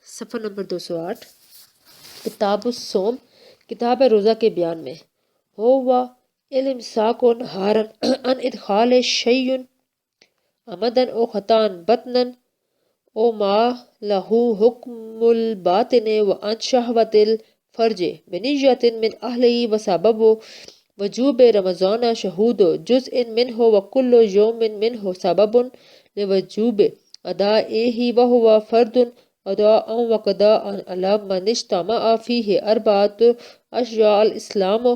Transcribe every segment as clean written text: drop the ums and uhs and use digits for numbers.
صفحہ نمبر 208 کتاب الصوم کتاب روزہ کے بیان میں ہوا الامساک نہارن ان ادخال شیء عمدن او خطان بطنن او ما لہو حکم الباطن وان شہوت الفرج بنیت من اہلی وسبب وجوب رمضان شہود جزء منہ وکل یوم منہ سبب لوجوب ادائہ وہو فرد اداء وقضاء علی من اجتمع فیہ اربعۃ اشیاء الاسلام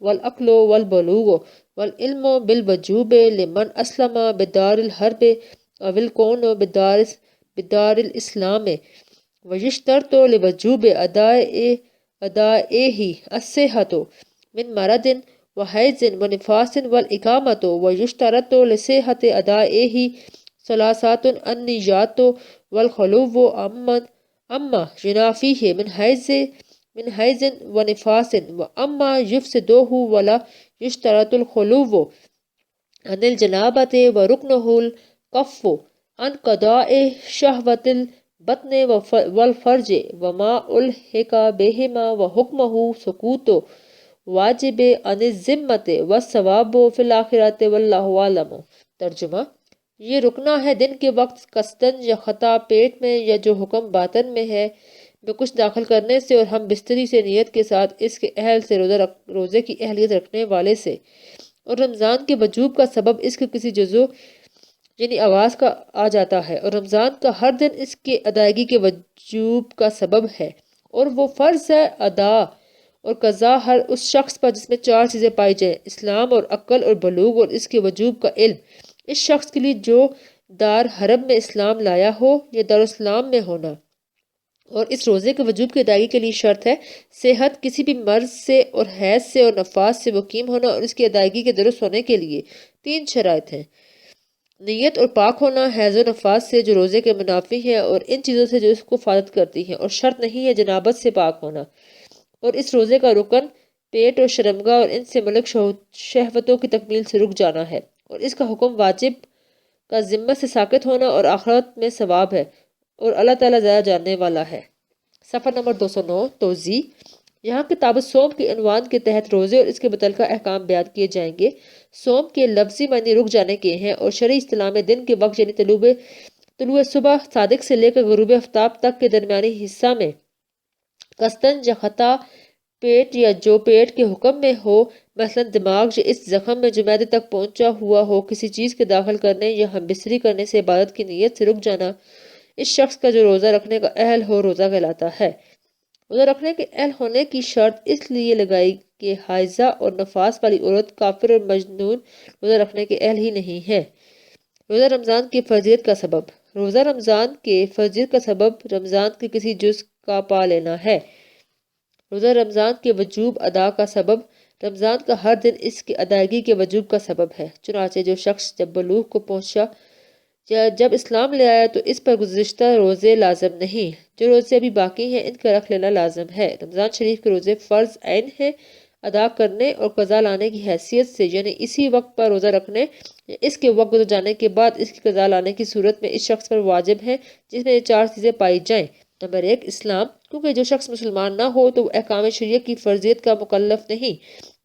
والعقل والبلوغ والعلم بالوجوب لمن اسلم بدار الحرب او الکون بدار الاسلام ویشترط لوجوب ادائہ الصحۃ من مرض وحیض ونفاس والاقامۃ ویشترط لصحۃ ادائہ ثلاثات النیات والخلو اما جنافیہ من حیض ونفاس واما یفسدہ ولا یشترط الخلو عن الجنابۃ ورکنہ الکف عن قضاء شہوۃ البطن والفرج وما الحق بہما وحکمہ سقوط واجب عن الذمۃ والثواب فی الآخرۃ واللہ اعلم۔ ترجمہ: یہ رکنا ہے دن کے وقت قصدن یا خطا پیٹ میں یا جو حکم باطن میں ہے میں کچھ داخل کرنے سے اور ہم بستری سے نیت کے ساتھ اس کے اہل سے روزے کی اہلیت رکھنے والے سے، اور رمضان کے وجوب کا سبب اس کے کسی جزو یعنی آغاز کا آ جاتا ہے، اور رمضان کا ہر دن اس کے ادائیگی کے وجوب کا سبب ہے، اور وہ فرض ہے ادا اور قضا ہر اس شخص پر جس میں چار چیزیں پائی جائیں: اسلام اور عقل اور بلوغ اور اس کے وجوب کا علم۔ اس شخص کے لیے جو دار حرب میں اسلام لایا ہو یا دارالاسلام میں ہونا، اور اس روزے کے وجوب کی ادائیگی کے لیے شرط ہے صحت، کسی بھی مرض سے اور حیض سے اور نفاس سے مقیم ہونا، اور اس کی ادائیگی کے درست ہونے کے لیے تین شرائط ہیں: نیت اور پاک ہونا حیض و نفاس سے جو روزے کے منافی ہیں اور ان چیزوں سے جو اس کو فارغ کرتی ہیں، اور شرط نہیں ہے جنابت سے پاک ہونا، اور اس روزے کا رکن پیٹ اور شرمگاہ اور ان سے ملک شہوتوں کی تکمیل سے رک جانا ہے، اور اس کا حکم واجب کا ذمت سے ساقط ہونا اور آخرت میں ثواب ہے، اور اللہ تعالیٰ زیادہ جاننے والا ہے۔ صفحہ نمبر 209 توضیح: یہاں کتاب الصوم کے عنوان کے تحت روزے اور اس کے متعلقہ احکام بیان کیے جائیں گے۔ صوم کے لفظی معنی رک جانے کے ہیں، اور شرعی اصطلاح میں دن کے وقت یعنی طلوع صبح صادق سے لے کر غروب آفتاب تک کے درمیانی حصہ میں قصدن یا خطا پیٹ یا جو پیٹ کے حکم میں ہو، مثلا دماغ یا اس زخم میں جو معدے تک پہنچا ہوا ہو، کسی چیز کے داخل کرنے یا ہم بستری کرنے سے عبادت کی نیت سے رک جانا، اس شخص کا جو روزہ رکھنے کا اہل ہو روزہ کہلاتا ہے۔ روزہ رکھنے کے اہل ہونے کی شرط اس لیے لگائی کہ حائضہ اور نفاس والی عورت، کافر اور مجنون روزہ رکھنے کے اہل ہی نہیں ہے۔ روزہ رمضان کی فرضیت کا سبب: روزہ رمضان کے فرضیت کا سبب رمضان کے کسی جز کا پا لینا ہے۔ روزہ رمضان کے وجوب ادا کا سبب: رمضان کا ہر دن اس کے ادائیگی کے وجوب کا سبب ہے۔ چنانچہ جو شخص جب بلوغ کو پہنچا یا جب اسلام لے آیا تو اس پر گزشتہ روزے لازم نہیں، جو روزے ابھی باقی ہیں ان کا رکھ لینا لازم ہے۔ رمضان شریف کے روزے فرض عین ہیں ادا کرنے اور قضا لانے کی حیثیت سے، یعنی اسی وقت پر روزہ رکھنے یا اس کے وقت گزر جانے کے بعد اس کی قضا لانے کی صورت میں اس شخص پر واجب ہیں جس میں یہ چار چیزیں پائی جائیں۔ نمبر 1 اسلام، کیونکہ جو شخص مسلمان نہ ہو تو وہ احکام شریعہ کی فرضیت کا مکلف نہیں،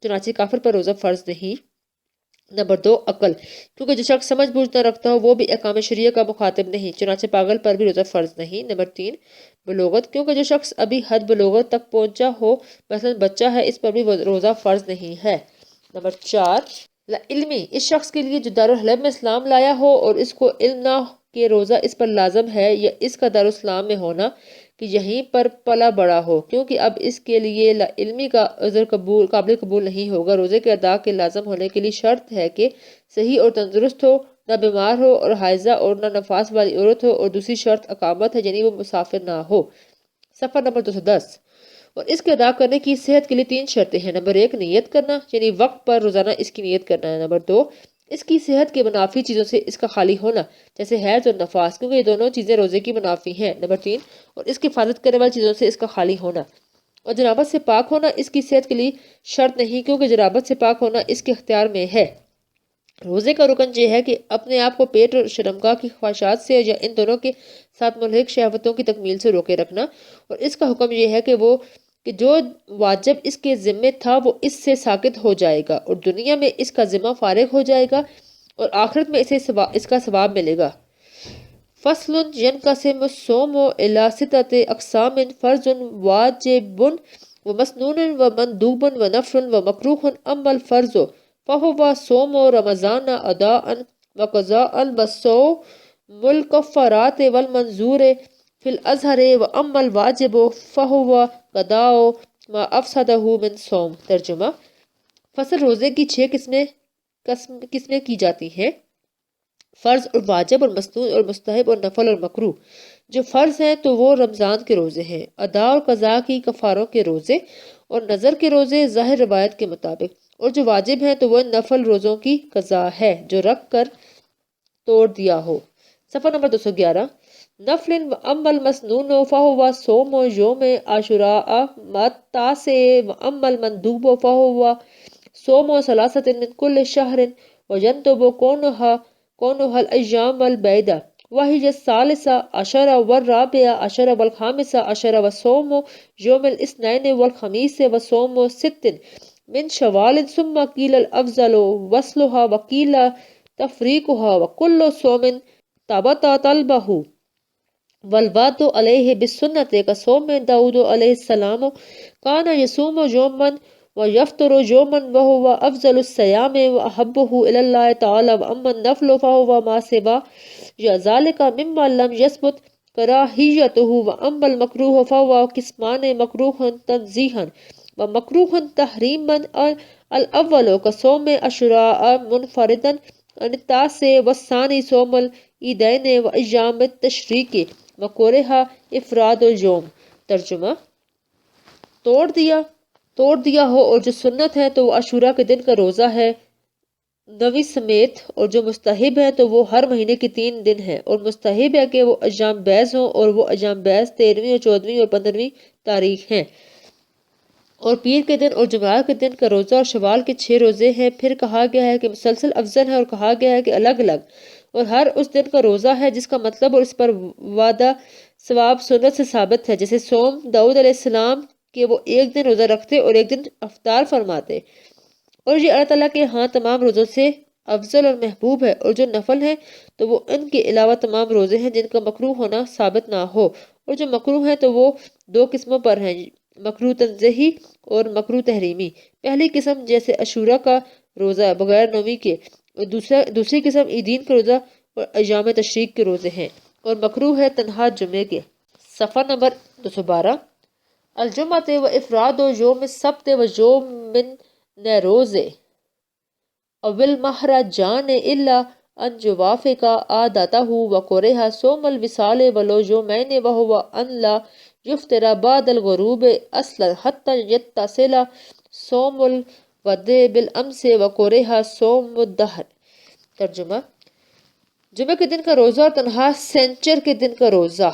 چنانچہ کافر پر روزہ فرض نہیں۔ نمبر 2 عقل، کیونکہ جو شخص سمجھ بوجھ نہ رکھتا ہو وہ بھی احکام شریعہ کا مخاطب نہیں، چنانچہ پاگل پر بھی روزہ فرض نہیں۔ نمبر 3 بلوغت، کیونکہ جو شخص ابھی حد بلوغت تک پہنچا ہو، مثلا بچہ ہے، اس پر بھی روزہ فرض نہیں ہے۔ نمبر 4 علمی، اس شخص کے لیے جو دارالحرب میں اسلام لایا ہو اور اس کو علم نہ کہ روزہ اس پر لازم ہے، یا اس کا دارالاسلام میں ہونا کہ یہیں پر پلا بڑا ہو، کیونکہ اب اس کے لیے علمی کا عذر قابل قبول نہیں ہوگا۔ روزے کے ادا کے لازم ہونے کے لیے شرط ہے کہ صحیح اور تندرست ہو، نہ بیمار ہو اور حائضہ اور نہ نفاس والی عورت ہو، اور دوسری شرط اقامت ہے یعنی وہ مسافر نہ ہو۔ صفحہ نمبر 210 اور اس کے ادا کرنے کی صحت کے لیے 3 شرطیں ہیں۔ نمبر 1 نیت کرنا، یعنی وقت پر روزانہ اس کی نیت کرنا ہے۔ نمبر 2 اس کی صحت کے منافی چیزوں سے اس کا خالی ہونا، جیسے حیض اور نفاس، کیونکہ یہ دونوں چیزیں روزے کی منافی ہیں۔ نمبر 3 اور اس کی حفاظت کرنے والی چیزوں سے اس کا خالی ہونا، اور جنابت سے پاک ہونا اس کی صحت کے لیے شرط نہیں، کیونکہ جنابت سے پاک ہونا اس کے اختیار میں ہے۔ روزے کا رکن یہ ہے کہ اپنے آپ کو پیٹ اور شرمگاہ کی خواہشات سے یا ان دونوں کے ساتھ ملحق شہوتوں کی تکمیل سے روکے رکھنا، اور اس کا حکم یہ ہے کہ جو واجب اس کے ذمے تھا وہ اس سے ساقط ہو جائے گا اور دنیا میں اس کا ذمہ فارغ ہو جائے گا اور آخرت میں اس کا ثواب ملے گا۔ فصل ينقسم الصوم إلى 6 أقسام: فرض واجب ومسنون ومندوب ونفل ومكروه. أما الفرض فهو صوم رمضان أداء وقضاء وصوم الكفارات والمنذور في الأزهر. وأما الواجب فهو قضاء ما أفسده من صوم. ترجمہ: فصل روزے کی 6 قسمیں کی جاتی ہیں: فرض اور واجب اور مسنون اور مستحب اور نفل اور مکروہ۔ جو فرض ہیں تو وہ رمضان کے روزے ہیں، ادا اور قضاء کی کفاروں کے روزے اور نظر کے روزے ظاہر روایت کے مطابق، اور جو واجب ہیں تو وہ نفل روزوں کی قضاء ہے جو رکھ کر توڑ دیا ہو۔ صفحہ نمبر 211۔ نفل واما المسنون فهو صوم یوم عاشوراء التاسع واما المندوب فهو صوم ثلاثة من كل شهر ويندب كونها الأيام البيضاء وهي الثالثة عشر والرابعة عشر والخامسة عشر وصوم يوم الاثنين والخميس وصوم 6 من شوال. ثم قيل الأفضل وصلها وقيل تفريقها وكل صوم ثبت طلبه والوعد عليه بالسنة كصوم داود عليه السلام كان يصوم يوما ويفطر يوما وهو أفضل الصيام وأحبه إلى الله تعالى. وأما النفل فهو ما سوى ذلك مما لم يثبت كراهيته. وأما المكروه فهو قسمان: مكروه تنزيها ومكروه تحريما. الأول كصوم عاشوراء منفردا عن التاسع، والثاني صوم العيدين وأيام التشريق وكره افراد اليوم. ترجمہ: توڑ دیا ہو، اور جو سنت ہے تو وہ عاشورہ کے دن کا روزہ ہے نویں سمیت، اور جو مستحب ہے تو وہ ہر مہینے کی 3 دن ہے، اور مستحب ہے کہ وہ ایام بیض ہوں، اور وہ ایام بیض 13ویں اور 14ویں اور 15ویں تاریخ ہیں، اور پیر کے دن اور جمعرات کے دن کا روزہ اور شوال کے 6 روزے ہیں۔ پھر کہا گیا ہے کہ مسلسل افضل ہے، اور کہا گیا ہے کہ الگ الگ، اور ہر اس دن کا روزہ ہے جس کا مطلب اور اس پر وعدہ ثواب سنت سے ثابت ہے، جیسے صوم داؤد علیہ السلام کہ وہ ایک دن روزہ رکھتے اور ایک دن افطار فرماتے، اور یہ اللہ تعالیٰ کے ہاں تمام روزوں سے افضل اور محبوب ہے۔ اور جو نفل ہیں تو وہ ان کے علاوہ تمام روزے ہیں جن کا مکروہ ہونا ثابت نہ ہو، اور جو مکروہ ہیں تو وہ 2 قسموں پر ہیں: مکروہ تنزیہی اور مکروہ تحریمی۔ پہلی قسم جیسے عاشورہ کا روزہ بغیر نومی کے، اور دوسری قسم عیدین کا روزہ اور ایام تشریق کے روزے ہیں، اور مکروہ ہے تنہا جمعے کے۔ صفحہ نمبر 212۔ الجمعۃ و افراد یوم السبت و یوم من نیروز اول مہرجان الا ان یوافق عادتہ وکرہ صوم الوصال ولو یومین وہو ان لا یفطر بعد الغروب اصلا حتی یتصل صوم الود بالامس وکرہ صوم الدہر. ترجمہ: جمعہ کے دن کا روزہ اور تنہا سینچر کے دن کا روزہ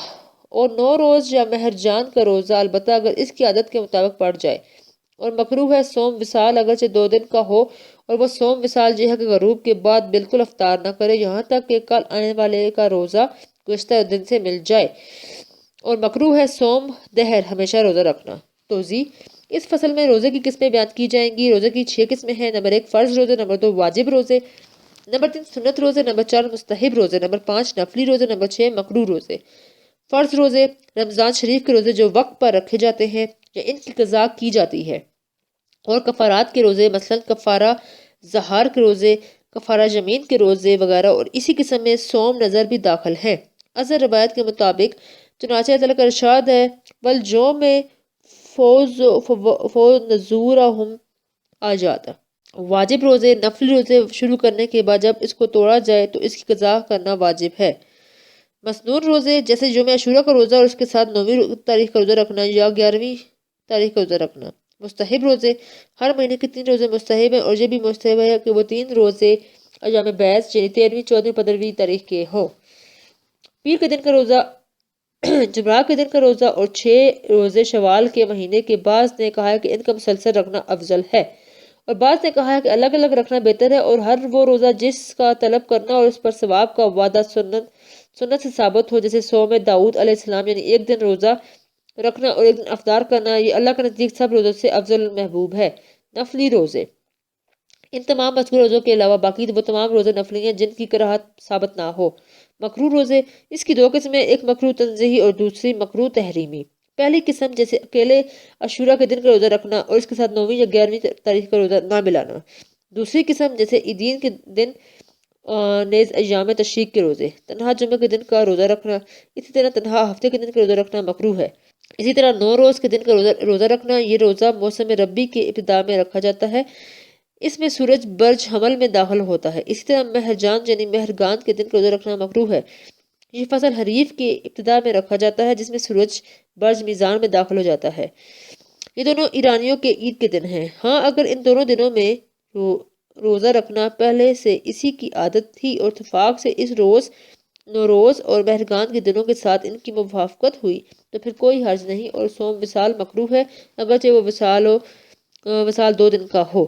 اور 9 روز یا مہرجان کا روزہ، البتہ اگر اس کی عادت کے مطابق پڑ جائے، اور مکروہ ہے صوم وصال اگرچہ 2 دن کا ہو، اور وہ صوم وصال یہ ہے کہ غروب کے بعد بالکل افطار نہ کرے یہاں تک کہ کل آنے والے کا روزہ گزشتہ دن سے مل جائے، اور مکروہ ہے صوم دہر ہمیشہ روزہ رکھنا۔ توضیح: اس فصل میں روزے کی قسمیں بیان کی جائیں گی۔ روزے کی 6 قسمیں ہیں: نمبر 1 فرض روزے، نمبر 2 واجب روزے، نمبر 3 سنت روزے، نمبر 4 مستحب روزے، نمبر 5 نفلی روزے، نمبر 6 مکروہ روزے۔ فرض روزے رمضان شریف کے روزے جو وقت پر رکھے جاتے ہیں یا ان کی قضا کی جاتی ہے، اور کفارات کے روزے مثلا کفارہ ظہار کے روزے، کفارہ یمین کے روزے وغیرہ، اور اسی قسم میں صوم نظر بھی داخل ہیں۔ اثر روایت کے مطابق چنانچہ اللہ تعالیٰ کا ارشاد ہے: والجوم فوز نزورہم آ جاتا۔ واجب روزے نفلی روزے شروع کرنے کے بعد جب اس کو توڑا جائے تو اس کی قضا کرنا واجب ہے۔ مسنون روزے جیسے یوم عاشورہ کا روزہ اور اس کے ساتھ 9ویں تاریخ کا روزہ رکھنا یا 11ویں تاریخ کا روزہ رکھنا۔ مستحب روزے ہر مہینے کے 3 روزے مستحب ہیں، اور یہ بھی مستحب ہے کہ وہ 3 روزے ایام بیض یعنی 13ویں 14ویں 15ویں تاریخ کے ہو۔ پیر کے دن کا روزہ، جمعرات کے دن کا روزہ اور 6 روزے شوال کے مہینے کے بعض نے کہا ہے کہ ان کا مسلسل رکھنا افضل ہے، اور بعض نے کہا ہے کہ الگ الگ رکھنا بہتر ہے، اور ہر وہ روزہ جس کا طلب کرنا اور اس پر ثواب کا وعدہ سنت سے ثابت ہو، جیسے صوم داؤد علیہ السلام، یعنی ایک دن روزہ رکھنا اور ایک دن افطار کرنا، یہ اللہ کے نزدیک سب روزوں سے افضل محبوب ہے۔ نفلی روزے، ان تمام مذکور روزوں کے علاوہ باقی وہ تمام روزے نفلی ہیں جن کی کراہت ثابت نہ ہو۔ مکروہ روزے، اس کی دو قسمیں، ایک مکروہ تنزیہی اور دوسری مکروہ تحریمی۔ پہلی قسم جیسے اکیلے عاشورہ کے دن کا روزہ رکھنا اور اس کے ساتھ 9ویں یا 11ویں تاریخ کا روزہ نہ ملانا۔ دوسری قسم جیسے عیدین کے دن نیز ایام تشریق کے روزے، تنہا جمعہ کے دن کا روزہ رکھنا، اسی طرح تنہا ہفتے کے دن کا روزہ رکھنا مکروہ ہے۔ اسی طرح 9 روز کے دن کا روزہ رکھنا، یہ روزہ موسم ربی کے ابتدا میں رکھا جاتا ہے، اس میں سورج برج حمل میں داخل ہوتا ہے۔ اسی طرح مہرجان یعنی مہرگان کے دن کا روزہ رکھنا مکروہ ہے، یہ فصل حریف کے ابتدا میں رکھا جاتا ہے جس میں سورج برج میزان میں داخل ہو جاتا ہے۔ یہ دونوں ایرانیوں کے عید کے دن ہیں۔ ہاں، اگر ان دونوں دنوں میں روزہ رکھنا پہلے سے اسی کی عادت تھی اور اتفاق سے اس روز، نوروز اور مہرگان کے دنوں کے ساتھ ان کی موافقت ہوئی تو پھر کوئی حرج نہیں، اور صوم وصال مکروہ ہے اگرچہ وہ وصال 2 دن کا ہو۔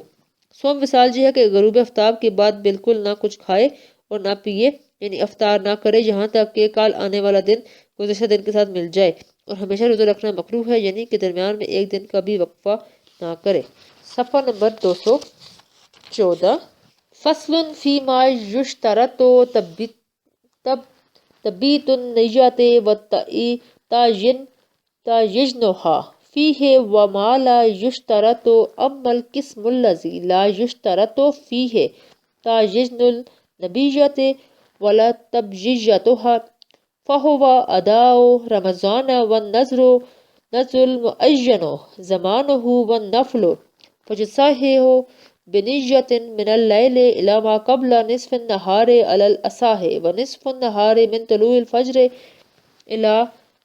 صوم وصال یہ ہے کہ غروب آفتاب کے بعد بالکل نہ کچھ کھائے اور نہ پیے، یعنی افطار نہ کرے یہاں تک کہ کل آنے والا دن گزشتہ دن کے ساتھ مل جائے، اور ہمیشہ روزہ رکھنا مکروہ ہے، یعنی کہ درمیان میں ایک دن کا بھی وقفہ نہ کرے۔ صفحہ نمبر 214۔ فصل فی ما یشترط تبیت النیت و تعینها فیہ وما لا یشترط، اما القسم الذی لا یشترط فیہ تعین النیت ولا تبییتها فہو اداء رمضان والنذر المعین زمانہ والنفل فجزاہ بنیت من اللیل الی ما قبل نصف النہار علی الاصح ونصف النہار من طلوع الفجر الی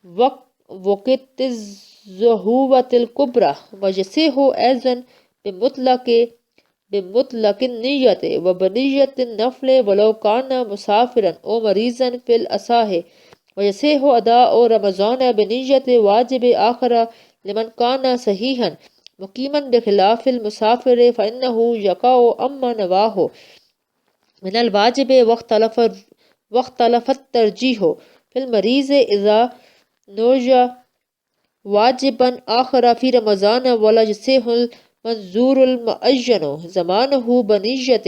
وقت الظہوۃ الکبریٰ ویصح ایضا بمطلق النیت وبنیت النفل ولو کان مسافرا او مریضا فی الاصح ویصح اداء رمضان بنیت واجب آخر لمن کان صحیحا مقیما بخلاف المسافر فإنه یقع اما نواہ من الواجب واختلف الترجیح فی المریض اذا نوی واجبا آخر فی رمضان ولا یصح المنظور المعین زمانہ بنیت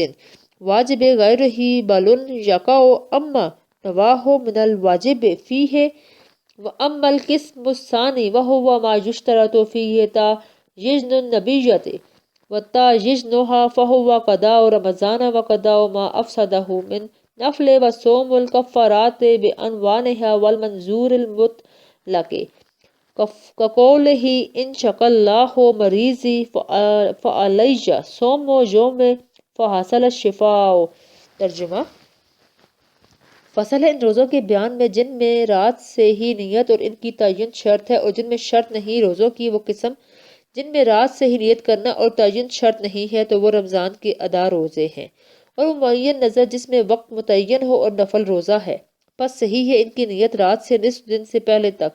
واجب غیرہ بل یقع اما نواہ من الواجب فیہ واما القسم الثانی وہو ما یشترط فیہ تعین النیت وتعینها فہو قضاء رمضان وقضاء ما افسدہ من نفل وصوم الکفارات بعنوانها والمنظور المطلق کقولہ ان شق اللہ مریضی فعلی صوم یوم فحصل الشفاء۔ ترجمہ: فصل ہے ان روزوں کے بیان میں جن میں رات سے ہی نیت اور ان کی تعین شرط ہے، اور جن میں شرط نہیں۔ روزوں کی وہ قسم جن میں رات سے ہی نیت کرنا اور تعین شرط نہیں ہے تو وہ رمضان کے ادا روزے ہیں، اور وہ معین نظر جس میں وقت متعین ہو اور نفل روزہ ہے۔ پس صحیح ہے ان کی نیت رات سے نصف دن سے پہلے تک،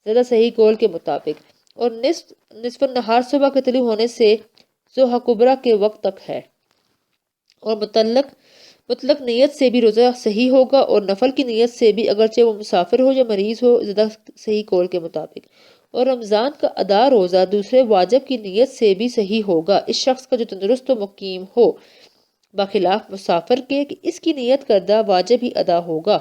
زیادہ صحیح قول کے مطابق، اور نصف النہار صبح کے طلوع ہونے سے ضحیٰ کبریٰ کے وقت تک ہے، اور مطلق نیت سے بھی روزہ صحیح ہوگا، اور نفل کی نیت سے بھی اگرچہ وہ مسافر ہو یا مریض ہو، زیادہ صحیح قول کے مطابق۔ اور رمضان کا ادا روزہ دوسرے واجب کی نیت سے بھی صحیح ہوگا اس شخص کا جو تندرست و مقیم ہو، بخلاف مسافر کے کہ اس کی نیت کردہ واجب ہی ادا ہوگا۔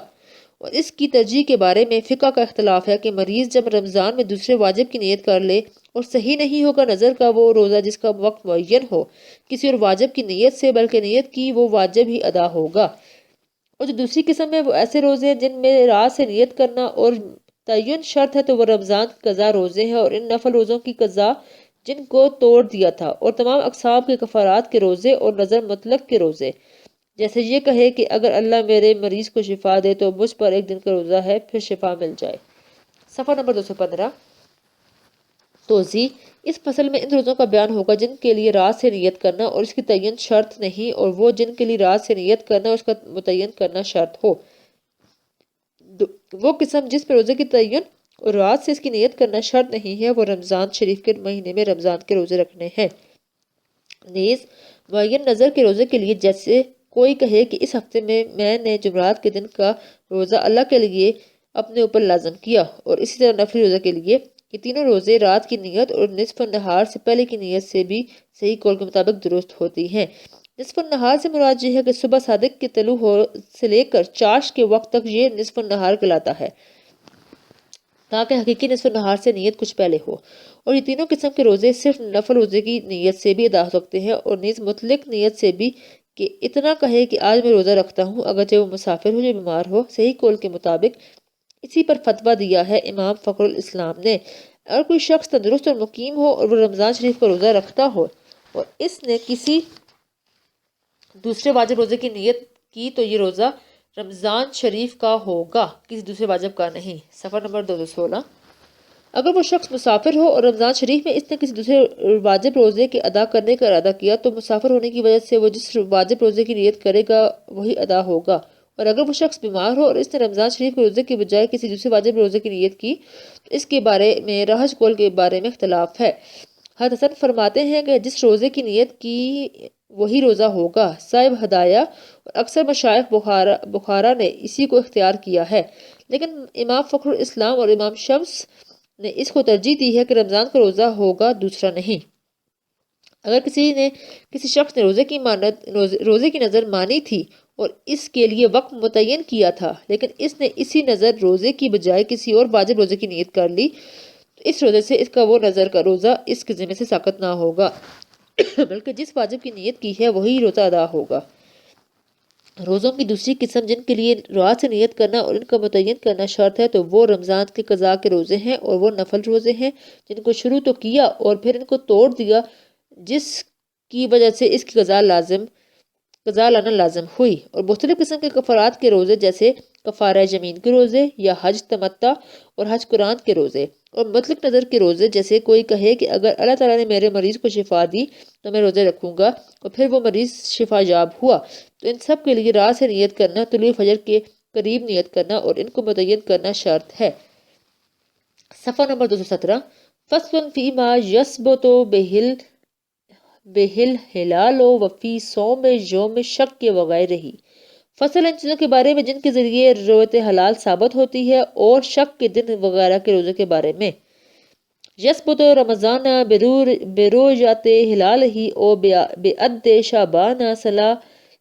اور اس کی ترجیح کے بارے میں فقہ کا اختلاف ہے کہ مریض جب رمضان میں دوسرے واجب کی نیت کر لے اور صحیح نہیں ہوگا نظر کا وہ روزہ جس کا وقت معین ہو کسی اور واجب کی نیت سے، بلکہ نیت کی وہ واجب ہی ادا ہوگا۔ اور جو دوسری قسم ہے وہ ایسے روزے ہیں جن میں رات سے نیت کرنا اور تعین شرط ہے تو وہ رمضان کی قضا روزے ہیں، اور ان نفل روزوں کی قضا جن کو توڑ دیا تھا، اور تمام اقسام کے کفارات کے روزے اور نظر مطلق کے روزے، جیسے یہ کہے کہ اگر اللہ میرے مریض کو شفا دے تو مجھ پر ایک دن کا روزہ ہے پھر شفا مل جائے۔ صفحہ نمبر 215۔ توضیح: اس فصل میں ان روزوں کا بیان ہوگا جن کے لیے رات سے نیت کرنا اور اس کی تعین شرط نہیں، اور وہ جن کے لیے رات سے نیت کرنا اور اس کا متعین کرنا شرط ہو۔ وہ قسم جس میں روزے کی تعین اور رات سے اس کی نیت کرنا شرط نہیں ہے وہ رمضان شریف کے مہینے میں رمضان کے روزے رکھنے ہیں۔ نیز معین نظر کے روزے کے لیے جیسے کوئی کہے کہ اس ہفتے میں نے جمعرات کے دن کا روزہ اللہ کے لیے اپنے اوپر لازم کیا، اور اسی طرح نفلی روزہ کے لیے یہ تینوں روزے رات کی نیت اور نصف النہار سے پہلے کی نیت سے بھی صحیح قول کے مطابق درست ہوتی ہیں۔ نصف النہار سے مراد یہ ہے کہ صبح صادق کے طلوع سے لے کر چاش کے وقت تک یہ نصف النہار کہلاتا ہے، تاکہ حقیقی نصف النہار سے نیت کچھ پہلے ہو۔ اور یہ تینوں قسم کے روزے صرف نفل روزے کی نیت سے بھی ادا ہو سکتے ہیں، اور نیز مطلق نیت سے بھی، کہ اتنا کہے کہ آج میں روزہ رکھتا ہوں، اگرچہ وہ مسافر ہو یا بیمار ہو۔ صحیح قول کے مطابق اسی پر فتویٰ دیا ہے امام فخر الاسلام نے۔ اگر کوئی شخص تندرست اور مقیم ہو اور وہ رمضان شریف کا روزہ رکھتا ہو اور اس نے کسی دوسرے واجب روزے کی نیت کی تو یہ روزہ رمضان شریف کا ہوگا، کسی دوسرے واجب کا نہیں۔ صفحہ نمبر 216۔ اگر وہ شخص مسافر ہو اور رمضان شریف میں اس نے کسی دوسرے واجب روزے کے ادا کرنے کا ارادہ کیا تو مسافر ہونے کی وجہ سے وہ جس واجب روزے کی نیت کرے گا وہی ادا ہوگا، اور اگر وہ شخص بیمار ہو اور اس نے رمضان شریف کے روزے کے بجائے کسی دوسرے واجب روزے کی نیت کی تو اس کے بارے میں راجح قول کے بارے میں اختلاف ہے۔ حضرت حسن فرماتے ہیں کہ جس روزے کی نیت کی وہی روزہ ہوگا۔ صاحب ہدایہ اور اکثر مشائخ بخارا نے اسی کو اختیار کیا ہے، لیکن امام فخر الاسلام اور امام شمس نے اس کو ترجیح دی ہے کہ رمضان کا روزہ ہوگا، دوسرا نہیں۔ اگر کسی شخص نے روزے کی نظر مانی تھی اور اس کے لیے وقت متعین کیا تھا، لیکن اس نے اسی نظر روزے کی بجائے کسی اور واجب روزے کی نیت کر لی تو اس روزے سے اس کا وہ نظر کا روزہ اس کے ذمہ سے ساقط نہ ہوگا بلکہ جس واجب کی نیت کی ہے وہی روزہ ادا ہوگا۔ روزوں کی دوسری قسم جن کے لیے رات سے نیت کرنا اور ان کا متعین کرنا شرط ہے تو وہ رمضان کے قضاء کے روزے ہیں، اور وہ نفل روزے ہیں جن کو شروع تو کیا اور پھر ان کو توڑ دیا، جس کی وجہ سے اس کی قضاء لانا لازم ہوئی۔ اور مختلف قسم کے کفارات کے روزے جیسے کفارہ یمین کے روزے یا حج تمتع اور حج قرآن کے روزے، اور مطلق نظر کے روزے جیسے کوئی کہے کہ اگر اللہ تعالیٰ نے میرے مریض کو شفا دی تو میں روزے رکھوں گا، اور پھر وہ مریض شفا یاب ہوا، تو ان سب کے لیے رات سے نیت کرنا، طلوع فجر کے قریب نیت کرنا اور ان کو متعین کرنا شرط ہے۔ صفحہ نمبر 217۔ فصل فیما یثبت بہل ہلال وفی صوم یوم شک وغیرہ۔ فصل ان چیزوں کے بارے میں جن کے ذریعے رویت حلال ثابت ہوتی ہے اور شک کے دن وغیرہ کے روزے کے بارے میں۔ یثبت رمضان برؤیت ہلال ہی او بعد شعبان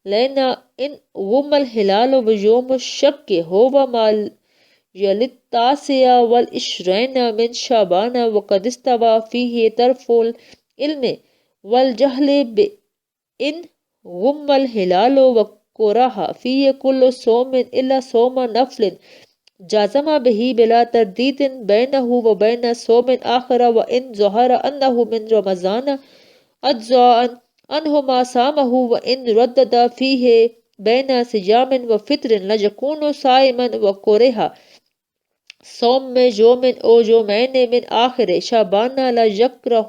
لینا ان غم الہلال و یوم الشک ہوا ما یلتاسع والعشرین من شعبان وقد استوى فیہ طرف العلم والجہل بان غم الہلال وقرہ فیہ کل صوم الا صوم نفل جازم بہ بلا تردید بینہ وبین صوم آخر وان ظہر انہ من رمضان اجزاء عنہ ما صامہ وان ردد فیہ بین صیام وفطر لیکون صائما وکرہ صوم یوم او یومین من آخر شعبان لا یکرہ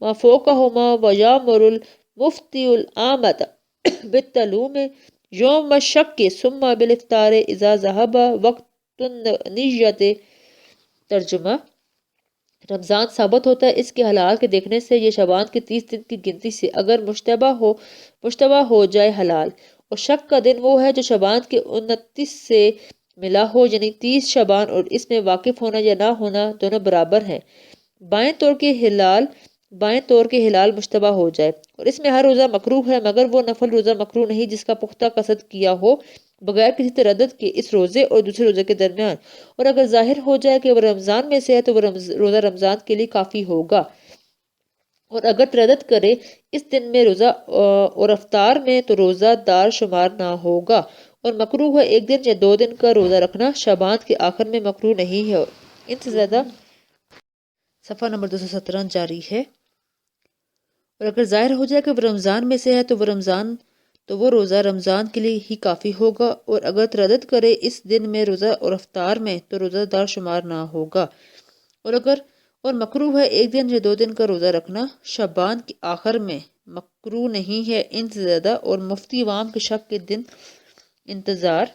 ما فوقہما ویامر المفتی العامۃ بالتلوم یوم الشک ثم بالافطار اذا ذہب وقت النیت۔ ترجمہ: رمضان ثابت ہوتا ہے اس کے ہلال کے دیکھنے سے یا شعبان کے 30 دن کی گنتی سے، اگر مشتبہ ہو جائے ہلال، اور شک کا دن وہ ہے جو شعبان کے 29 سے ملا ہو، یعنی 30 شعبان، اور اس میں واقف ہونا یا نہ ہونا دونوں برابر ہیں۔ بائیں طور کے ہلال مشتبہ ہو جائے اور اس میں ہر روزہ مکروہ ہے مگر وہ نفل روزہ مکروہ نہیں جس کا پختہ قصد کیا ہو بغیر کسی تردد کے اس روزے اور دوسرے روزے کے درمیان، اور اگر ظاہر ہو جائے کہ وہ رمضان میں سے ہے تو وہ روزہ رمضان کے لیے کافی ہوگا، اور اگر تردد کرے اس دن میں روزہ اور افطار میں تو روزہ دار شمار نہ ہوگا، اور مکروہ ہے 1 دن یا 2 دن کا روزہ رکھنا، شعبان کے آخر میں مکروہ نہیں ہے، ان سے زیادہ۔ صفحہ نمبر 217 جاری ہے۔ اور اگر ظاہر ہو جائے کہ وہ رمضان میں سے ہے تو وہ روزہ رمضان کے لیے ہی کافی ہوگا، اور اگر تردد کرے اس دن میں روزہ اور افطار میں تو روزہ دار شمار نہ ہوگا، اور مکروہ ہے 1 دن یا 2 دن کا روزہ رکھنا، شعبان کے آخر میں مکروہ نہیں ہے، ان سے زیادہ۔ اور مفتی عوام کے شک کے دن انتظار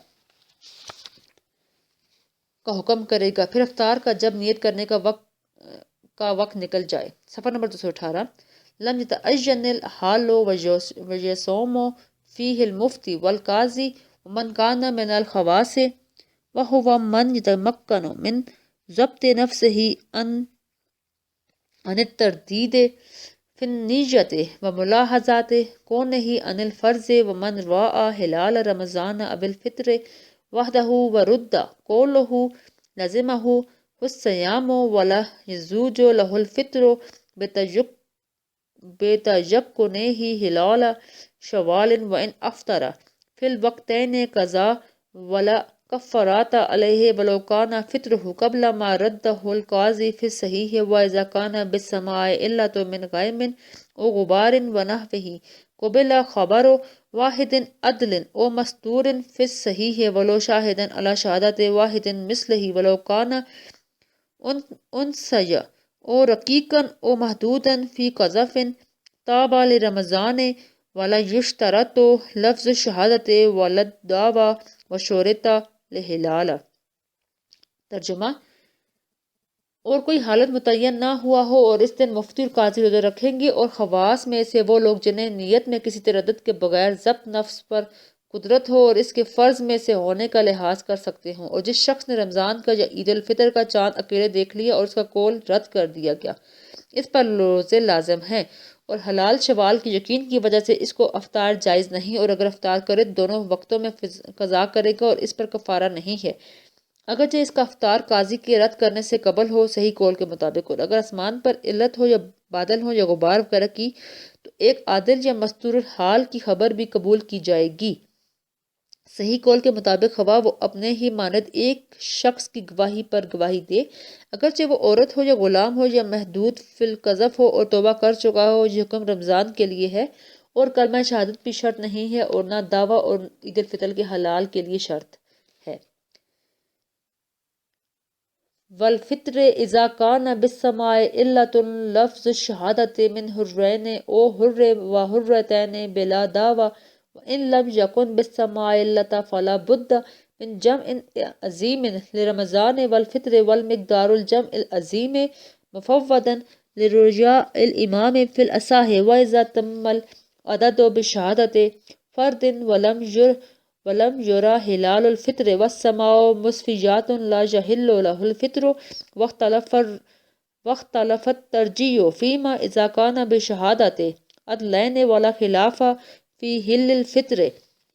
کا حکم کرے گا، پھر افطار کا جب نیت کرنے کا وقت نکل جائے۔ صفحہ نمبر 218۔ لم يتعين الحال ويصوم فيه المفتي والقاضي ومن كان من الخواص وهو من يتمكن من ضبط نفسه عن الترديد في النية وملاحظة كونه عن الفرض ومن رأى هلال رمضان أو الفطر وحده ورد قوله لزمه الصيام ولا يزوج له الفطر بتيقنه هلال شوال وإن أفطر في الوقتين قضى ولا كفارات عليه ولو كان فطره قبل ما رده القاضي في الصحيح وإذا كان بالسماع إلة من غيم أو غبار ونحوه قبل خبر واحد عدل أو مستور في الصحيح ولو شاهدا على شهادة واحد مثله ولو كان أنثى أو رقيقا أو محدودا في قذف تابع لرمضان ولا يشترط لفظ الشہادت ولا الدعوى وشورت لہلال۔ ترجمہ: اور کوئی حالت متعین نہ ہوا ہو اور اس دن مفتی اور قاضی روزہ رکھیں گے، اور خواص میں سے وہ لوگ جنہیں نیت میں کسی تردد کے بغیر ضبط نفس پر قدرت ہو اور اس کے فرض میں سے ہونے کا لحاظ کر سکتے ہوں، اور جس شخص نے رمضان کا یا عید الفطر کا چاند اکیلے دیکھ لیا اور اس کا قول رد کر دیا گیا، اس پر روزے لازم ہیں، اور حلال شوال کے یقین کی وجہ سے اس کو افطار جائز نہیں، اور اگر افطار کرے تو دونوں وقتوں میں قضا کرے گا اور اس پر کفارہ نہیں ہے، اگرچہ اس کا افطار قاضی کے رد کرنے سے قبل ہو، صحیح قول کے مطابق، اور اگر آسمان پر علت ہو یا بادل ہو یا غبار وغیرہ کی تو ایک عادل یا مستور حال کی خبر بھی قبول کی جائے گی۔ صحیح قول کے مطابق خواہ وہ اپنے ہی مانند ایک شخص کی گواہی پر گواہی دے، اگرچہ وہ عورت ہو یا غلام ہو یا محدود فی القذف ہو اور توبہ کر چکا ہو، یہ حکم رمضان کے لیے ہے، اور کلمہ شہادت بھی شرط نہیں ہے، اور نہ دعویٰ اور عید الفطر کے حلال کے لیے شرط ہے۔ والفطر اذا كان بالسماع علة لفظ الشهادة من حرين او حر وحرتين بلا دعوى وإن لم يكن بالسماع علة فلا بد من جمع عظيم لرمضان والفطر والمقدار الجمع العظيم مفوضا لرجاء الإمام في الأصح وإذا تم العدد بشهادة فرد ولم يرى هلال الفطر والسماع مسفيات لا يحل له الفطر واختلف الترجيح فيما إذا كان بشهادة عدلين ولا خلاف في هل الفطر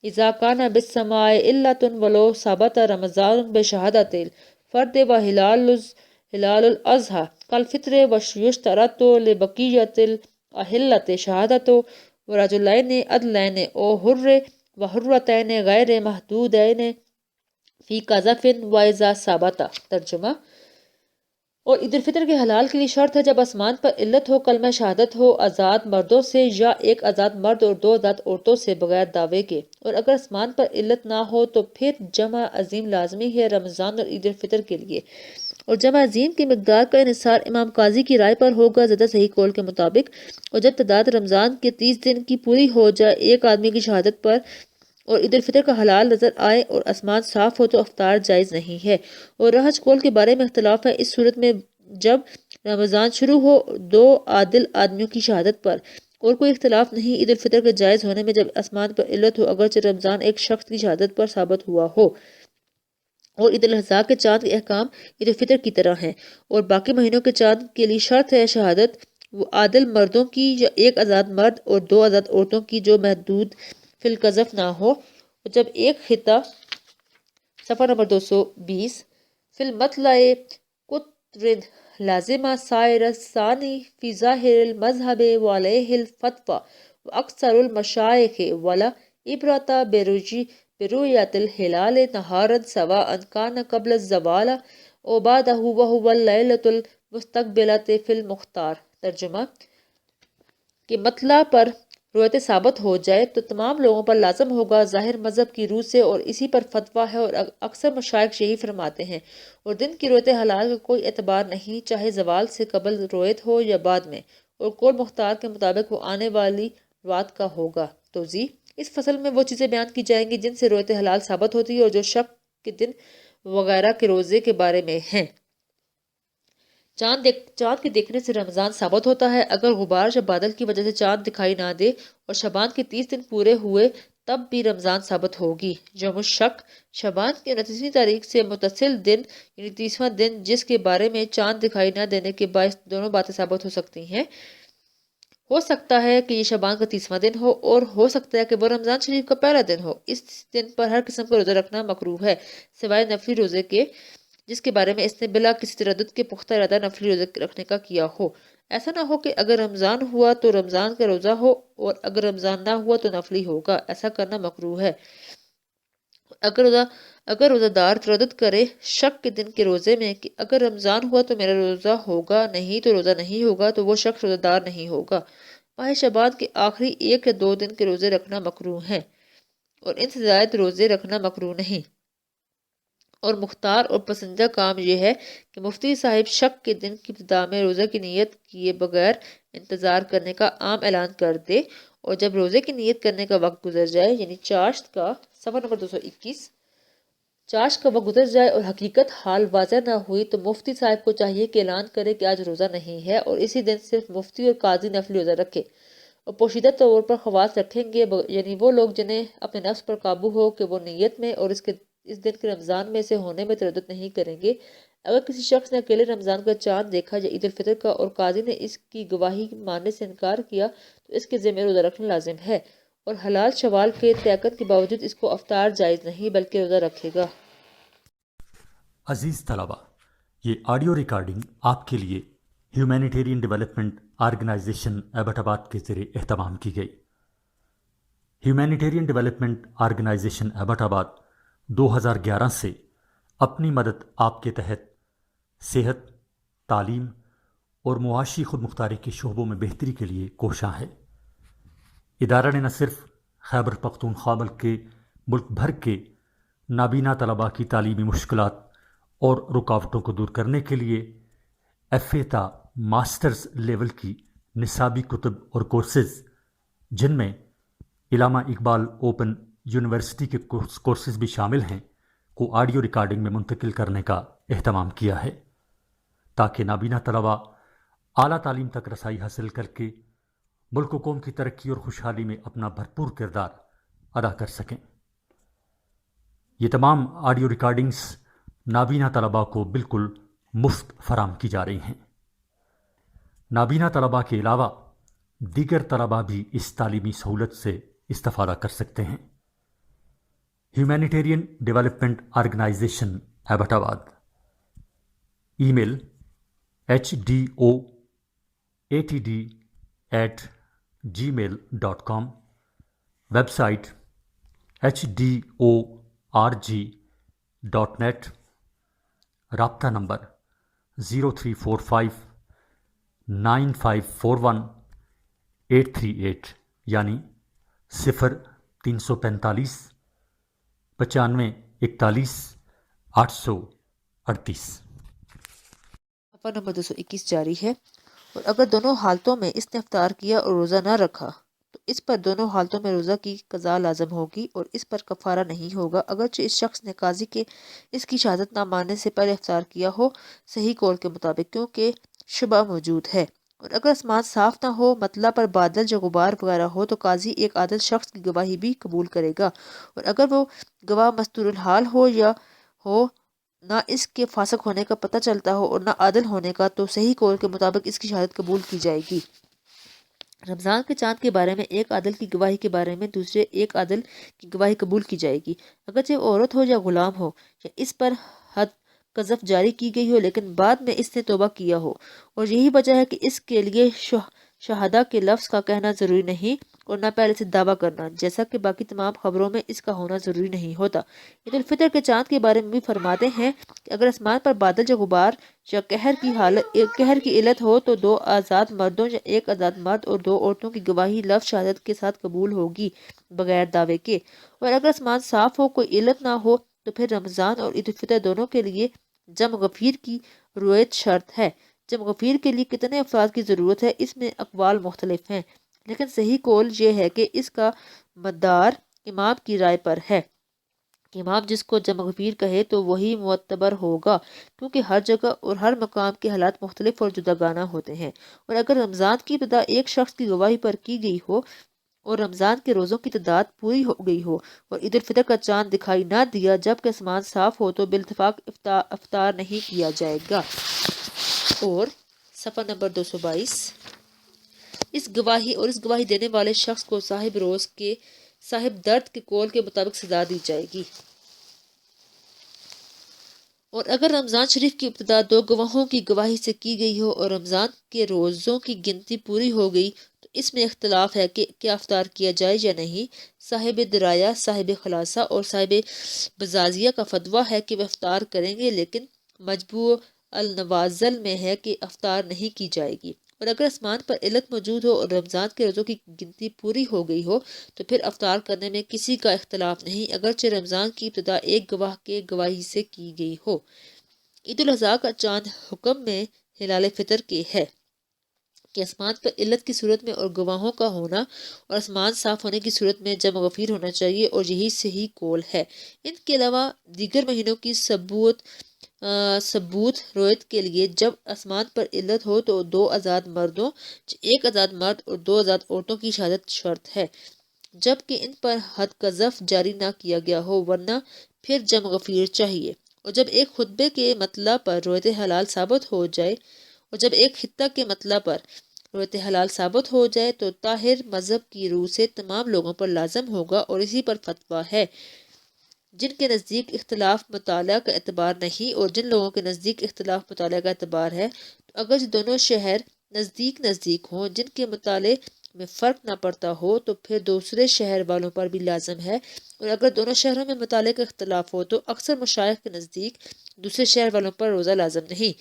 إذا كان بالسماع علة ولو ثبت رمضان بشهادة الفرد وهلال الأضحى كالفطر ويشترط لبقية الأهلة شهادة ورجلين عدلين أو حر وحرتین غیر محدودین فی قذف وإذا ثبت۔ ترجمہ: اور عید الفطر کے حلال کے لیے شرط ہے جب آسمان پر علت ہو، کلمہ شہادت ہو آزاد مردوں سے یا ایک آزاد مرد اور دو آزاد عورتوں سے بغیر دعوے کے، اور اگر آسمان پر علت نہ ہو تو پھر جمع عظیم لازمی ہے رمضان اور عید الفطر کے لیے، اور جمع عظیم کی مقدار کا انحصار امام قاضی کی رائے پر ہوگا زیادہ صحیح قول کے مطابق، اور جب تعداد رمضان کے 30 دن کی پوری ہو جائے ایک آدمی کی شہادت پر اور عید الفطر کا حلال نظر آئے اور آسمان صاف ہو تو افطار جائز نہیں ہے، اور راحج قول کے بارے میں اختلاف ہے۔ اس صورت میں جب رمضان شروع ہو دو عادل آدمیوں کی شہادت پر، اور کوئی اختلاف نہیں عید الفطر کے جائز ہونے میں جب آسمان پر علت ہو، اگرچہ رمضان ایک شخص کی شہادت پر ثابت ہوا ہو، اور عید الاضحیٰ کے چاند کے احکام عید الفطر کی طرح ہیں، اور باقی مہینوں کے چاند کے لیے شرط ہے شہادت وہ عادل مردوں کی یا ایک آزاد مرد اور دو آزاد عورتوں کی جو محدود فی القذف نہ ہو، اور جب ایک خطہ صفحہ نمبر 220 فی المطلع قطرد لازمہ سائر الثانی فی ظاہر المذہب وعلیہ الفتوى واکثر المشائخ ولا عبرۃ برؤیت الہلال نہارا سواء کان قبل الزوال او بعدہ وہو اللیلۃ المستقبلۃ فی المختار۔ ترجمہ: کہ مطلع پر رویت ثابت ہو جائے تو تمام لوگوں پر لازم ہوگا ظاہر مذہب کی روح سے، اور اسی پر فتویٰ ہے، اور اکثر مشائخ یہی فرماتے ہیں، اور دن کی رویت حلال کا کوئی اعتبار نہیں چاہے زوال سے قبل رویت ہو یا بعد میں، اور قول مختار کے مطابق وہ آنے والی رات کا ہوگا۔ توضیح: اس فصل میں وہ چیزیں بیان کی جائیں گی جن سے رویت حلال ثابت ہوتی ہے اور جو شک کے دن وغیرہ کے روزے کے بارے میں ہیں۔ چاند کے دیکھنے سے رمضان ثابت ہوتا ہے۔ اگر غبار یا بادل کی وجہ سے چاند دکھائی نہ دے اور شعبان کے 30 دن پورے ہوئے تب بھی رمضان ثابت ہوگی۔ یوم الشک شعبان کی 29ویں تاریخ سے متصل دن یعنی 30واں دن جس کے بارے میں چاند دکھائی نہ دینے کے باعث دونوں باتیں ثابت ہو سکتی ہیں۔ ہو سکتا ہے کہ یہ شعبان کا 30واں دن ہو اور ہو سکتا ہے کہ وہ رمضان شریف کا پہلا دن ہو۔ اس دن پر ہر قسم کا روزہ رکھنا مکروہ ہے سوائے نفلی روزے کے جس کے بارے میں اس نے بلا کسی تردد کے پختہ ارادہ نفلی روزے رکھنے کا کیا ہو۔ ایسا نہ ہو کہ اگر رمضان ہوا تو رمضان کا روزہ ہو اور اگر رمضان نہ ہوا تو نفلی ہوگا، ایسا کرنا مکروہ ہے۔ اگر روزہ دار تردد کرے شک کے دن کے روزے میں کہ اگر رمضان ہوا تو میرا روزہ ہوگا، نہیں تو روزہ نہیں ہوگا، تو وہ شخص روزہ دار نہیں ہوگا۔ ماہ شعبان کے آخری 1 یا 2 دن کے روزے رکھنا مکروہ ہیں اور ان سے زائد روزے رکھنا مکروہ نہیں۔ اور مختار اور پسندیدہ کام یہ ہے کہ مفتی صاحب شک کے دن کی ابتدا میں روزے کی نیت کیے بغیر انتظار کرنے کا عام اعلان کر دے اور جب روزے کی نیت کرنے کا وقت گزر جائے یعنی چاشت کا صفحہ نمبر 221 چاشت کا وقت گزر جائے اور حقیقت حال واضح نہ ہوئی تو مفتی صاحب کو چاہیے کہ اعلان کرے کہ آج روزہ نہیں ہے اور اسی دن صرف مفتی اور قاضی نفلی روزہ رکھے اور پوشیدہ طور پر خواص رکھیں گے یعنی وہ لوگ جنہیں اپنے نفس پر قابو ہو کہ وہ نیت میں اور اس دن کے رمضان میں سے ہونے میں تردد نہیں کریں گے۔ اگر کسی شخص نے اکیلے رمضان کا چاند دیکھا یا عید الفطر کا اور قاضی نے اس کی گواہی ماننے سے انکار کیا تو اس کے ذمہ روزہ رکھنا لازم ہے اور حلال شوال کے تیقن کے باوجود اس کو افطار جائز نہیں بلکہ روزہ رکھے گا۔ عزیز طلبہ، یہ آڈیو ریکارڈنگ آپ کے لیے ہیومینیٹیرین ڈیولپمنٹ آرگنائزیشن ایبٹ آباد کے ذریعے اہتمام کی گئی۔ ہیومینیٹیرین ڈیولپمنٹ آرگنائزیشن ایبٹ آباد 2011 سے اپنی مدد آپ کے تحت صحت، تعلیم اور معاشی خود مختاری کے شعبوں میں بہتری کے لیے کوشاں ہے۔ ادارہ نے نہ صرف خیبر پختونخوا بلکہ ملک بھر کے نابینا طلباء کی تعلیمی مشکلات اور رکاوٹوں کو دور کرنے کے لیے ایف اے تا ماسٹرز لیول کی نصابی کتب اور کورسز جن میں علامہ اقبال اوپن یونیورسٹی کے کورسز بھی شامل ہیں کو آڈیو ریکارڈنگ میں منتقل کرنے کا اہتمام کیا ہے تاکہ نابینا طلباء اعلیٰ تعلیم تک رسائی حاصل کر کے ملک و قوم کی ترقی اور خوشحالی میں اپنا بھرپور کردار ادا کر سکیں۔ یہ تمام آڈیو ریکارڈنگز نابینا طلباء کو بالکل مفت فراہم کی جا رہی ہیں۔ نابینا طلباء کے علاوہ دیگر طلباء بھی اس تعلیمی سہولت سے استفادہ کر سکتے ہیں۔ ہیومینیٹیرین ڈیولپمنٹ آرگنائزیشن ایبٹ آباد، ای میل HDOATD@gmail.com، ویب سائٹ HDORG.net، رابطہ نمبر 03459541 یعنی 0345 9541 838۔ صفحہ نمبر 221 جاری ہے۔ اور اگر دونوں حالتوں میں اس نے افطار کیا اور روزہ نہ رکھا تو اس پر دونوں حالتوں میں روزہ کی قضا لازم ہوگی اور اس پر کفارہ نہیں ہوگا اگرچہ اس شخص نے قاضی کے اس کی شہادت نہ ماننے سے پہلے افطار کیا ہو، صحیح قول کے مطابق، کیونکہ شبہ موجود ہے۔ اور اگر آسمان صاف نہ ہو، مطلع پر بادل یا غبار وغیرہ ہو تو قاضی ایک عادل شخص کی گواہی بھی قبول کرے گا اور اگر وہ گواہ مستور الحال ہو یا ہو نہ اس کے فاسق ہونے کا پتہ چلتا ہو اور نہ عادل ہونے کا تو صحیح قول کے مطابق اس کی شہادت قبول کی جائے گی۔ رمضان کے چاند کے بارے میں ایک عادل کی گواہی کے بارے میں دوسرے ایک عادل کی گواہی قبول کی جائے گی، اگرچہ وہ عورت ہو یا غلام ہو یا اس پر حد قذف جاری کی گئی ہو لیکن بعد میں اس نے توبہ کیا ہو، اور یہی وجہ ہے کہ اس کے لیے شہادہ کے لفظ کا کہنا ضروری نہیں اور نہ پہلے سے دعویٰ کرنا، جیسا کہ باقی تمام خبروں میں اس کا ہونا ضروری نہیں ہوتا۔ عید الفطر کے چاند کے بارے میں بھی فرماتے ہیں کہ اگر آسمان پر بادل یا غبار یا قہر کی علت ہو تو 2 آزاد مردوں یا 1 آزاد مرد اور 2 عورتوں کی گواہی لفظ شہادت کے ساتھ قبول ہوگی بغیر دعوے کے، اور اگر آسمان صاف ہو، کوئی علت نہ ہو تو پھر رمضان اور عید الفطر دونوں کے لیے جمع غفیر کی رویت شرط ہے۔ جمع غفیر کے لیے کتنے افراد کی ضرورت ہے اس میں اقوال مختلف ہیں، لیکن صحیح قول یہ ہے کہ اس کا مدار امام کی رائے پر ہے۔ امام جس کو جمع غفیر کہے تو وہی معتبر ہوگا، کیونکہ ہر جگہ اور ہر مقام کے حالات مختلف اور جداگانہ ہوتے ہیں۔ اور اگر رمضان کی ابتدا ایک شخص کی گواہی پر کی گئی ہو اور رمضان کے روزوں کی تعداد پوری ہو گئی ہو اور عید الفطر کا چاند دکھائی نہ دیا جبکہ آسمان صاف ہو تو بالاتفاق افطار نہیں کیا جائے گا۔ اور صفحہ نمبر 222، اس گواہی دینے والے شخص کو صاحب درد کے قول کے مطابق سزا دی جائے گی۔ اور اگر رمضان شریف کی ابتدا 2 گواہوں کی گواہی سے کی گئی ہو اور رمضان کے روزوں کی گنتی پوری ہو گئی تو اس میں اختلاف ہے کہ کیا افطار کیا جائے یا نہیں۔ صاحب درایا، صاحب خلاصہ اور صاحب بزازیہ کا فتویٰ ہے کہ وہ افطار کریں گے، لیکن مجموع النوازل میں ہے کہ افطار نہیں کی جائے گی۔ اور اگر آسمان پر علت موجود ہو اور رمضان کے روزوں کی گنتی پوری ہو گئی ہو تو پھر افطار کرنے میں کسی کا اختلاف نہیں، اگرچہ رمضان کی ابتدا ایک گواہ کے گواہی سے کی گئی ہو۔ عید الاضحیٰ کا چاند حکم میں ہلال فطر کے ہے کہ آسمان پر علت کی صورت میں اور گواہوں کا ہونا اور آسمان صاف ہونے کی صورت میں جمع غفیر ہونا چاہیے، اور یہی صحیح قول ہے۔ ان کے علاوہ دیگر مہینوں کی ثبوت رویت کے لیے جب آسمان پر علت ہو تو 2 آزاد مردوں 1 آزاد مرد اور 2 آزاد عورتوں کی شہادت شرط ہے، جبکہ ان پر حد قذف جاری نہ کیا گیا ہو، ورنہ پھر جمع غفیر چاہیے۔ اور جب ایک خطبے کے مطلع پر رویت حلال ثابت ہو جائے تو طاہر مذہب کی روح سے تمام لوگوں پر لازم ہوگا، اور اسی پر فتویٰ ہے۔ جن کے نزدیک اختلاف مطالعہ کا اعتبار نہیں اور جن لوگوں کے نزدیک اختلاف مطالعہ کا اعتبار ہے، تو اگر دونوں شہر نزدیک ہوں جن کے مطالعے میں فرق نہ پڑتا ہو تو پھر دوسرے شہر والوں پر بھی لازم ہے، اور اگر دونوں شہروں میں مطالعے کا اختلاف ہو تو اکثر مشائخ کے نزدیک دوسرے شہر والوں پر روزہ لازم نہیں۔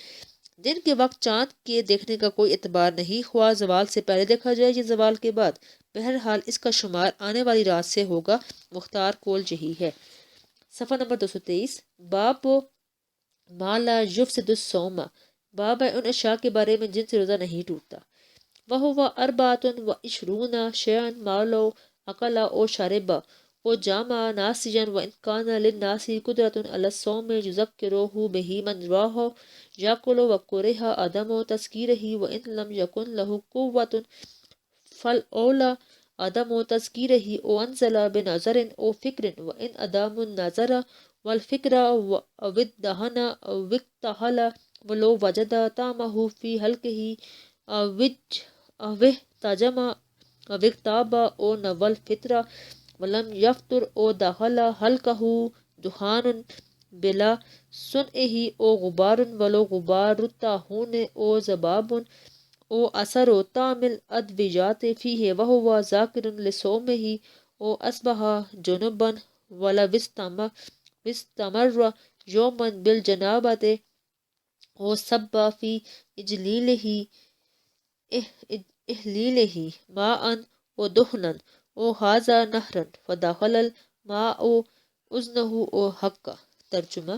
دن کے وقت چاند کے دیکھنے کا کوئی اعتبار نہیں، خواہ زوال سے پہلے دیکھا جائے یا زوال کے بعد، بہرحال اس کا شمار آنے والی رات سے ہوگا، مختار قول یہی ہے۔ صفحہ نمبر 223، باب ما لا یفسد الصوم، باب ہے ان اشیاء کے بارے میں جن سے روزہ نہیں ٹوٹتا۔ وَهُوَ 24 شَيْئًا مَا لَوْ أَكَلَ أَوْ شَرِبَ أَوْ جَامَعَ نَاسِيًا وَإِنْ كَانَ لِلنَّاسِ قُدْرَةٌ عَلَى الصَّوْمِ يُذَكِّرُهُ بِهِ مَنْ رَاهُ يَأْكُلُ وَكُرِهَ عَدَمُ تَذْكِيرِهِ وَإِنْ لَمْ يَكُنْ لَهُ قُوَّةٌ فَالْأَوْلَى عَدَمُ تَذْكِيرِهِ أَوْ أَنْزَلَ بِنَظَرٍ أَوْ فِكْرٍ وَإِنْ أَدَامُ النَّظَرَ وَالْفِكْرَ أَوِ الدَّهَنَ أَوِ اكْتَحَلَ وَلَوْ وَجَدَ طَعْمَهُ فِي حَلْقِهِ أَوِ احْتَجَمَ أَوِ اغْتَابَ أَوْ نَوَى الْفِطْرَ وَلَمْ يَفْطُرْ أَوْ دَخَلَ حَلْقَهُ دُخَانٌ بِلَا صُنْعِهِ أَوْ غُبَارٌ وَلَوْ غُبَارُ الطَّاحُونِ أَوْ ذَبَابٌ أَوْ أَثَرُ طَعْمِ الْأَدْوِيَّةِ فِيهِ وَهُوَ ذَاكِرٌ لِصَوْمِهِ أَوْ أَصْبَحَ جُنُبًا وَلَوِ اسْتَمَرَّ يَوْمًا بِالْجَنَابَةِ أَوْ صَبَّ فِي إحليله ماء أو دهنا أو هذا نهرا فدخل الماء أذنه أو حقه۔ ترجمہ،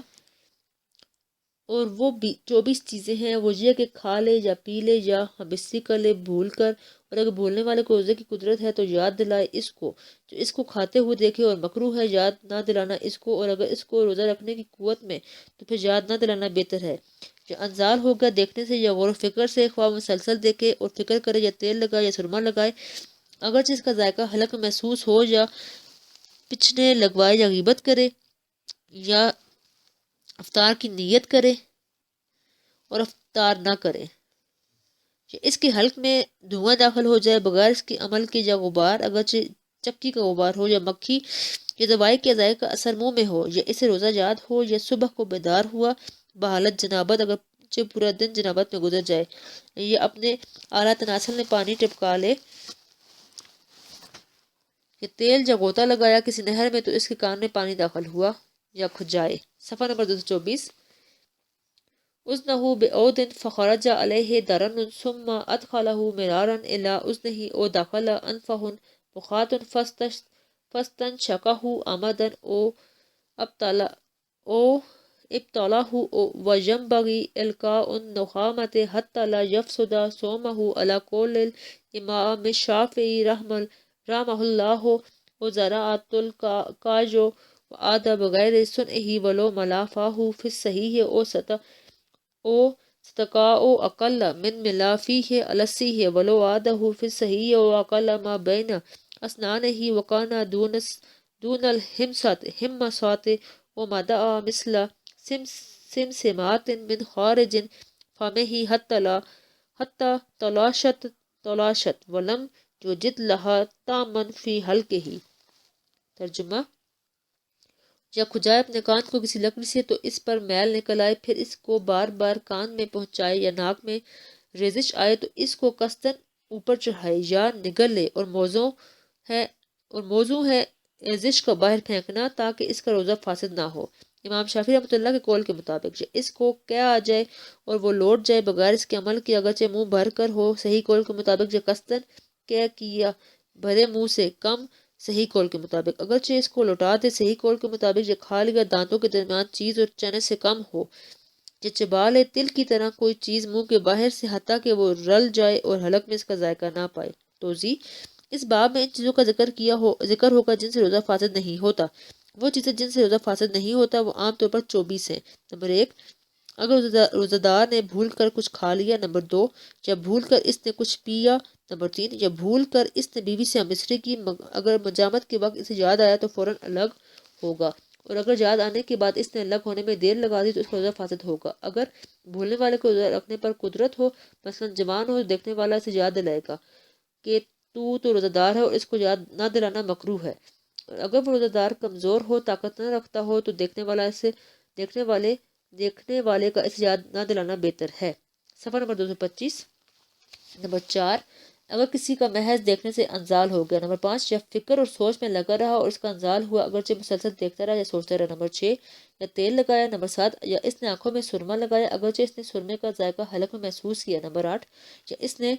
اور وہ 24 چیزیں ہیں، وہ یہ کہ کھا لے یا پی لے یا حبسی کر لے بھول کر، اور اگر بھولنے والے کو روزے کی قدرت ہے تو یاد دلائے اس کو جو اس کو کھاتے ہوئے دیکھے، اور مکروہ ہے یاد نہ دلانا اس کو، اور اگر اس کو روزہ رکھنے کی قوت میں تو پھر یاد نہ دلانا بہتر ہے۔ یا انزال ہوگا دیکھنے سے یا غور و فکر سے، خواہ مسلسل دیکھے اور فکر کرے یا تیل لگائے یا سرما لگائے، اگرچہ اس کا ذائقہ حلق میں محسوس ہو، یا پچھنے لگوائے یا غیبت کرے یا افطار کی نیت کرے اور افطار نہ کرے، یا اس کے حلق میں دھواں داخل ہو جائے بغیر اس کے عمل کے، یا غبار اگرچہ چکی کا غبار ہو، یا مکھی یا دوائی کے ذائقہ کا اثر منہ میں ہو، یا اسے روزہ یاد ہو، یا صبح کو بیدار ہوا بحالت جنابت اگرچہ پورا دن جنابت میں گزر جائے، یا اپنے اعلیٰ تناسل میں پانی ٹپکا لے، یا تیل یا غوطہ لگایا کسی نہر میں تو اس کے کان میں پانی داخل ہوا یا کھجائے۔ صفحہ نمبر 224، اذنه بعود فخرج عليه درن ثم ادخله مرارا الى اذنه او دخل انفه بخات فاستنشقه عمدا او ابطله وينبغي القاء النخامة حتى لا يفسد صومه على قول الامام الشافعي رحمه الله وزراعة الكاجو وعاد بغیر صنعه ولو ملافه في الصحيح او ستقاء اقل من ملافيه علسيه ولو عاده في الصحيح واقل ما بين اسنانه وكان دون الهمسات وما دعا مثل سمسمات من خارج فمه حتى تلاشت ولم يوجد لها طعما في حلقه۔ ترجمہ: جب کھجائے اپنے کان کو کسی لکڑی سے تو اس پر میل نکل آئے، پھر اس کو بار بار کان میں پہنچائے یا ناک میں ریزش آئے تو اس کو قصداً اوپر چڑھائے یا نگل لے، اور موضوع ہے ریزش کو باہر پھینکنا تاکہ اس کا روزہ فاسد نہ ہو۔ امام شافعی رحمۃ اللہ کے قول کے مطابق اس کو کیا آ جائے اور وہ لوٹ جائے بغیر اس کے عمل کے، اگرچہ منہ بھر کر ہو، صحیح قول کے مطابق قصداً کیا بھرے منہ سے کم، صحیح قول کے مطابق اگرچہ اس کو لوٹا دے، صحیح قول کے مطابق کھا لیا دانتوں کے درمیان چیز اور چنے سے کم ہو، چبا لے تل کی طرح کوئی چیز منہ کے باہر سے حتیٰ کہ وہ رل جائے اور حلق میں اس کا ذائقہ نہ پائے۔ توضیح: اس باب میں ان چیزوں کا ذکر ہوگا جن سے روزہ فاسد نہیں ہوتا۔ وہ چیزیں جن سے روزہ فاسد نہیں ہوتا وہ عام طور پر 24 ہیں۔ نمبر 1، اگر روزہ دار نے بھول کر کچھ کھا لیا۔ نمبر 2، جب بھول کر اس نے کچھ پیا۔ نمبر 3، جب بھول کر اس نے بیوی سے ہمسری کی، اگر مجامت کے وقت اسے یاد آیا تو فوراً الگ ہوگا، اور اگر یاد آنے کے بعد اس نے الگ ہونے میں دیر لگا دی تو اس کا روزہ فاسد ہوگا۔ اگر بھولنے والے کو روزہ رکھنے پر قدرت ہو، مثلا جوان ہو، تو دیکھنے والا اسے یاد دلائے گا کہ تو روزہ دار ہے اور اس کو یاد نہ دلانا مکروہ ہے، اور اگر وہ روزہ دار کمزور ہو، طاقت نہ رکھتا ہو، تو دیکھنے والے کا اسے یاد نہ دلانا بہتر ہے۔ صفحہ نمبر 225۔ نمبر 4، اگر کسی کا محض دیکھنے سے انزال ہو گیا۔ نمبر 5، جب فکر اور سوچ میں لگا رہا اور اس کا انزال ہوا، اگرچہ مسلسل دیکھتا رہا یا سوچتا رہا۔ نمبر 6، یا تیل لگایا۔ نمبر 7، یا اس نے آنکھوں میں سرما لگایا، اگرچہ اس نے سرمے کا ذائقہ حلق میں محسوس کیا۔ نمبر 8، یا اس نے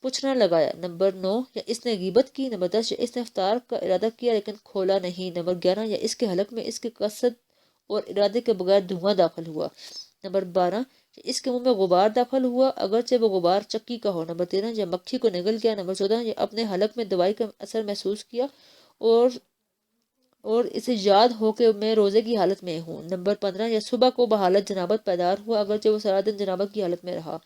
پوچھنا لگایا۔ نمبر 9، یا اس نے غیبت کی۔ نمبر 10، یا اس نے افطار کا ارادہ کیا لیکن کھولا نہیں۔ نمبر 11، یا اس کے حلق میں اس کے قصد اور ارادے کے بغیر دھواں داخل ہوا۔ نمبر 12، اس کے منہ میں غبار داخل ہوا اگرچہ وہ غبار چکی کا ہو۔ نمبر 13، یا مکھی کو نگل گیا۔ نمبر 14، یا اپنے حلق میں دوائی کا اثر محسوس کیا اور اسے یاد ہو کہ میں روزے کی حالت میں ہوں۔ نمبر 15، یا صبح کو بحالت جنابت بیدار ہوا اگرچہ وہ سارا دن جنابت کی حالت میں رہا۔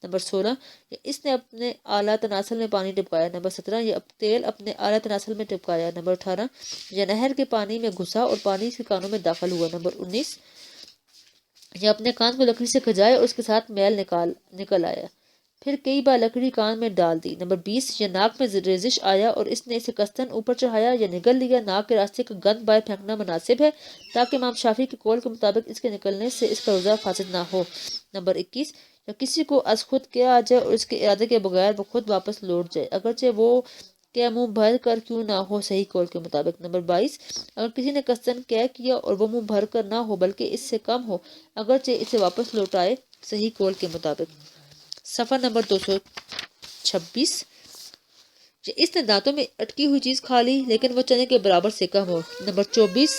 نمبر 16، یا اس نے اپنے اعلیٰ تناسل میں پانی ٹپکایا۔ نمبر 17، یا تیل اپنے اعلیٰ تناسل میں ٹپکایا۔ نمبر 18، یا نہر کے پانی میں گھسا اور پانی اس کے کانوں میں داخل ہوا۔ نمبر 19، یا اپنے کان کو لکڑی سے کھجائے اور اس کے ساتھ میل نکل آیا، پھر کئی بار لکڑی کان میں ڈال دی۔ نمبر 20، یا ناک میں ریزش آیا اور اس نے اسے قصداً اوپر چڑھایا یا نگل لیا۔ ناک کے راستے کا گند باہر پھینکنا مناسب ہے تاکہ امام شافعی کے قول کے مطابق اس کے نکلنے سے اس کا روزہ فاسد نہ ہو۔ نمبر 21، یا کسی کو از خود کیا آ جائے اور اس کے ارادے کے بغیر وہ خود واپس لوٹ جائے، اگرچہ وہ کیا منہ بھر کر کیوں نہ ہو، صحیح قول کے مطابق۔ نمبر 22، اگر کسی نے قصداً کیا اور وہ منہ بھر کر نہ ہو بلکہ اس سے کم ہو، اگرچہ اسے واپس لوٹائے، صحیح قول کے مطابق۔ صفحہ نمبر 226۔ اس نے دانتوں میں اٹکی ہوئی چیز کھا لی لیکن وہ چنے کے برابر سے کم ہو۔ نمبر 24،